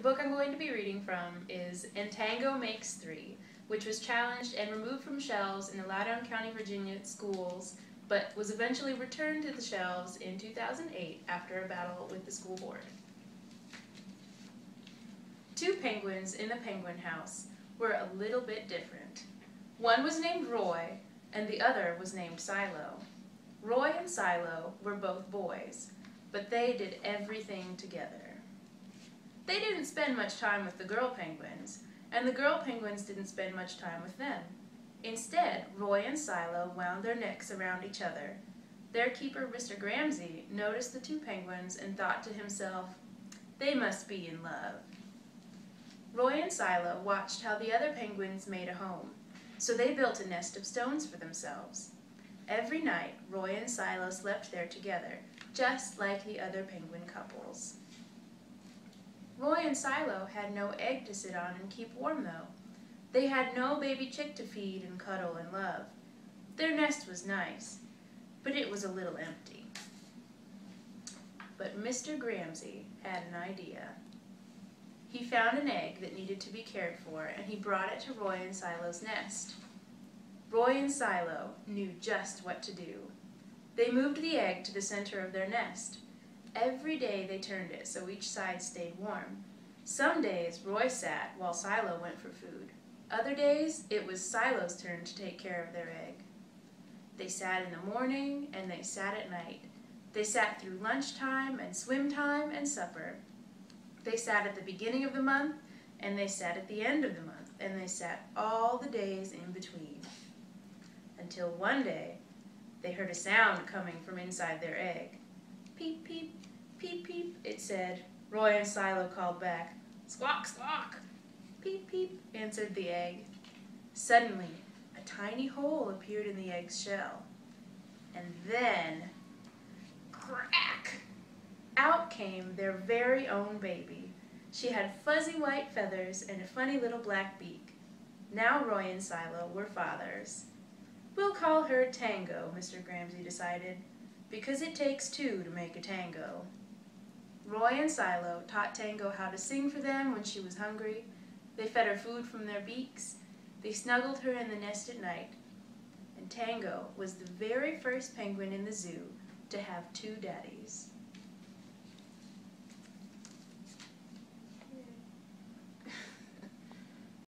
book I'm going to be reading from is Tango Makes Three, which was challenged and removed from shelves in the Loudoun County, Virginia schools, but was eventually returned to the shelves in 2008 after a battle with the school board. Two penguins in the penguin house were a little bit different. One was named Roy, and the other was named Silo. Roy and Silo were both boys, but they did everything together. They didn't spend much time with the girl penguins, and the girl penguins didn't spend much time with them. Instead, Roy and Silo wound their necks around each other. Their keeper, Mr. Gramsci, noticed the two penguins and thought to himself, "They must be in love." Roy and Silo watched how the other penguins made a home, so they built a nest of stones for themselves. Every night, Roy and Silo slept there together, just like the other penguin couples. Roy and Silo had no egg to sit on and keep warm, though. They had no baby chick to feed and cuddle and love. Their nest was nice, but it was a little empty. But Mr. Gramsci had an idea. He found an egg that needed to be cared for, and he brought it to Roy and Silo's nest. Roy and Silo knew just what to do. They moved the egg to the center of their nest. Every day they turned it so each side stayed warm. Some days Roy sat while Silo went for food. Other days it was Silo's turn to take care of their egg. They sat in the morning and they sat at night. They sat through lunchtime and swim time and supper. They sat at the beginning of the month and they sat at the end of the month, and they sat all the days in between. Until one day they heard a sound coming from inside their egg. "Peep, peep, peep, peep," it said. Roy and Silo called back, "Squawk, squawk." "Peep, peep," answered the egg. Suddenly, a tiny hole appeared in the egg's shell. And then, crack! Out came their very own baby. She had fuzzy white feathers and a funny little black beak. Now Roy and Silo were fathers. "We'll call her Tango," Mr. Gramsci decided, "because it takes two to make a tango." Roy and Silo taught Tango how to sing for them when she was hungry. They fed her food from their beaks. They snuggled her in the nest at night. And Tango was the very first penguin in the zoo to have two daddies.